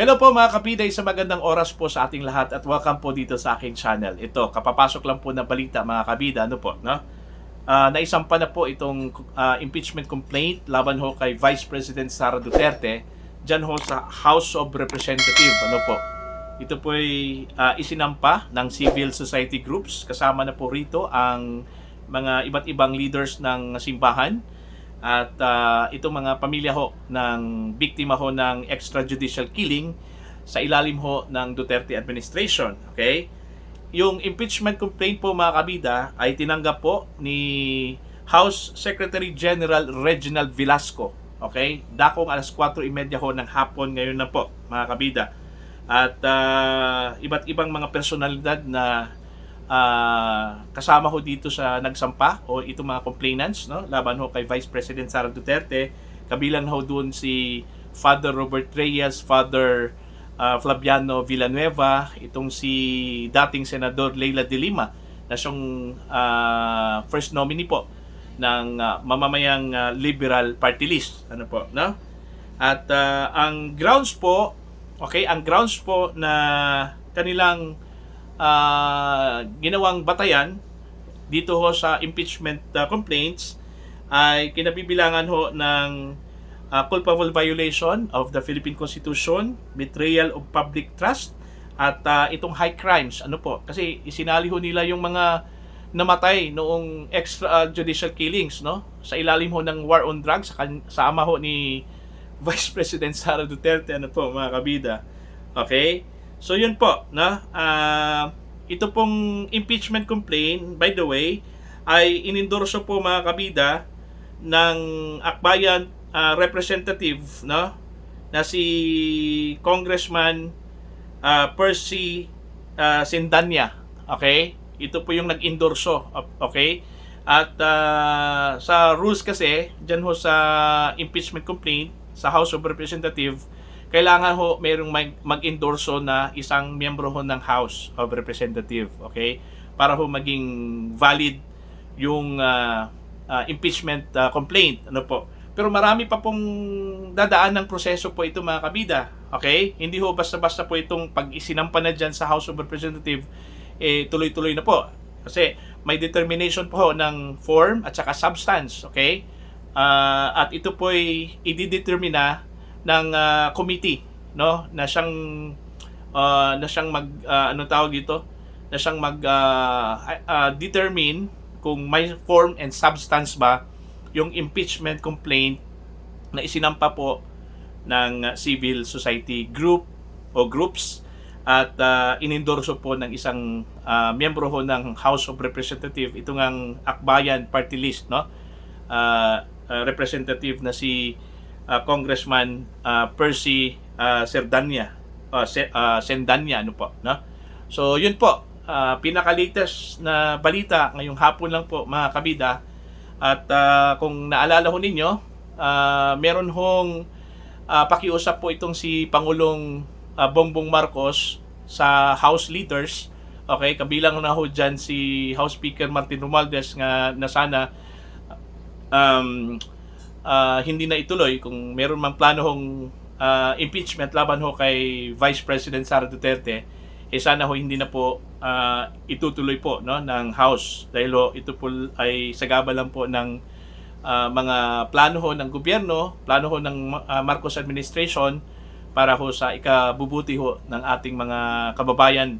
Hello po mga kapitay, sa magandang oras po sa ating lahat at welcome po dito sa aking channel. Ito, kapapasok lang po ng balita mga kabida, ano po, no? Naisampa na po itong impeachment complaint laban ho kay Vice President Sara Duterte dyan ho sa House of Representatives, ano po. Ito po ay isinampa ng civil society groups, kasama na po rito ang mga iba't ibang leaders ng simbahan at itong mga pamilya ho ng biktima ho ng extrajudicial killing sa ilalim ho ng Duterte administration. Okay? Yung impeachment complaint po mga kabida ay tinanggap po ni House Secretary General Reginald Velasco. Okay? Dakong alas 4:30 ho ng hapon ngayon na po mga kabida. At iba't ibang mga personalidad na kasama ho dito sa nagsampa o itong mga complainants, no, laban ho kay Vice President Sara Duterte. Kabilang ho doon si Father Robert Reyes, Father Flaviano Villanueva, itong si dating Senador Leila de Lima na siyang first nominee po ng mamamayang Liberal Party List, ano po, no? At ang grounds po, okay, ang grounds po na kanilang ginawang batayan dito ho sa impeachment complaints ay kinabibilangan ho ng culpable violation of the Philippine Constitution, betrayal of public trust, at itong high crimes. Ano po? Kasi isinali ho nila yung mga namatay noong extrajudicial killings, no? Sa ilalim ho ng war on drugs sa ama ho ni Vice President Sara Duterte, ano po mga kabida. Okay? So yun po, no? Ito pong impeachment complaint, by the way, ay inendorso po mga kabida ng akbayan representative, no? Na si Congressman Percy Sendanya. Okay? Ito po yung nag-endorso, okay? At sa rules kasi, dyan ho sa impeachment complaint sa House of Representatives, kailangan ho mayroong mag-endorso na isang miyembro ho ng House of Representatives, okay? Para ho maging valid yung impeachment complaint, ano po. Pero marami pa pong dadaan ng proseso po ito mga kabida, okay? Hindi ho basta-basta po itong pag isinampa na dyan sa House of Representatives, tuloy-tuloy na po. Kasi may determination po ho ng form at saka substance, okay? At ito po ay i-determine ng committee, no, na siyang ano tawag dito, na siyang determine kung may form and substance ba yung impeachment complaint na isinampa po ng civil society group o groups at inendorso po ng isang miyembro ho ng House of Representatives, ito ngang Akbayan Party List, no, representative na si Congressman Percy Sendanya, ano po, no? So yun po, pinaka-latest na balita ngayong hapon lang po mga kabida. At kung naalala ho ninyo, meron hong pakiusap po itong si Pangulong Bongbong Marcos sa House leaders, okay? Kabilang na ho dyan si House Speaker Martin Romualdez nga na sana hindi na ituloy kung meron mang plano hong impeachment laban ho kay Vice President Sara Duterte, sana ho hindi na po itutuloy po, no, ng House dahil ho ito po ay sagaba lang po ng mga plano ho ng gobyerno, plano ho ng Marcos administration para ho sa ikabubuti ho ng ating mga kababayan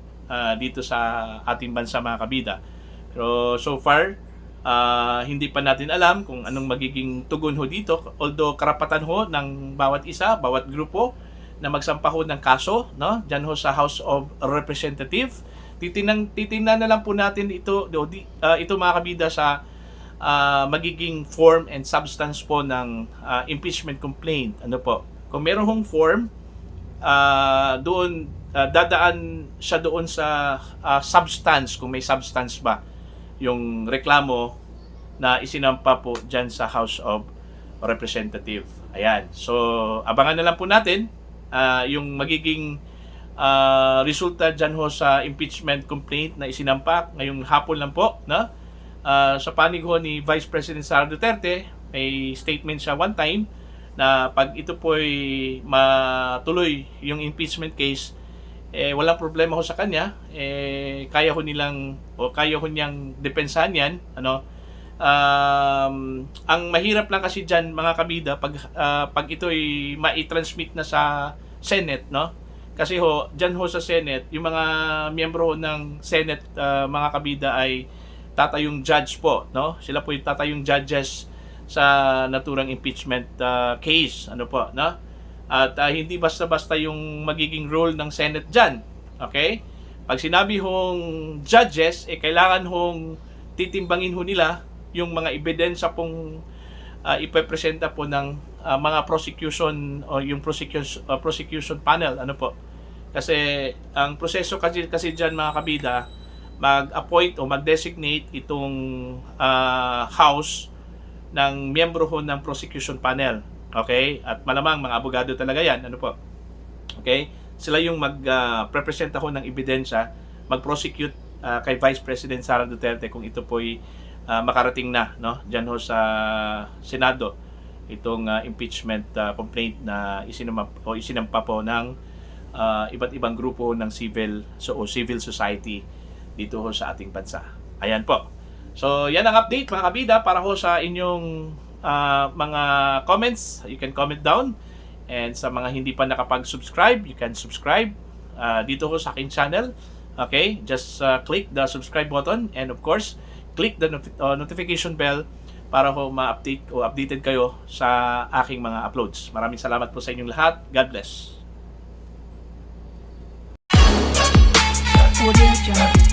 dito sa ating bansa mga kabida. Pero so far hindi pa natin alam kung anong magiging tugon ho dito, although karapatan ho ng bawat isa, bawat grupo na magsampa ho ng kaso, no, diyan ho sa House of Representatives. Titingnan na lang po natin ito mga kabida sa magiging form and substance po ng impeachment complaint, ano po. Kung meron hong form, doon dadaan siya doon sa substance, kung may substance ba yung reklamo na isinampa po dyan sa House of Representatives. Ayan. So, abangan na lang po natin yung magiging resulta dyan ho sa impeachment complaint na isinampa ngayong hapon lang po, no? Sa panig ho ni Vice President Sara Duterte, may statement siya one time na pag ito po'y matuloy yung impeachment case, walang problema ho sa kanya, kaya ho nilang o kaya ho niyang depensahan yan, ano. Ang mahirap lang kasi diyan mga kabida pag ito'y mai-transmit na sa Senate, no? Kasi ho diyan ho sa Senate, yung mga miyembro ho ng Senate, mga kabida, ay tatayong judge po, no? Sila po yung tatayong judges sa naturang impeachment case, ano po, no? At hindi basta-basta yung magiging role ng Senate diyan. Okay? Pag sinabi hong judges, kailangan hong titimbangin ho nila yung mga ebidensya pong ipepresenta po ng mga prosecution o yung prosecution panel, ano po. Kasi ang proseso kasi diyan mga kabida, mag-appoint o mag-designate itong house ng miyembro ho ng prosecution panel. Okay? At malamang mga abogado talaga yan. Ano po? Okay? Sila yung mag-presenta ho ng ebidensya, mag-prosecute kay Vice President Sara Duterte kung ito po'y makarating na, no? Diyan ho sa Senado, itong impeachment complaint na isinampa po ng iba't ibang grupo ng civil society dito ho sa ating bansa. Ayan po. So, yan ang update mga kabida para ho sa inyong mga comments. You can comment down. And sa mga hindi pa nakapag-subscribe, you can subscribe dito ho sa aking channel. Okay? Just click the subscribe button and of course, click the notification bell para ho ma-update o updated kayo sa aking mga uploads. Maraming salamat po sa inyong lahat. God bless. Audio Jungle.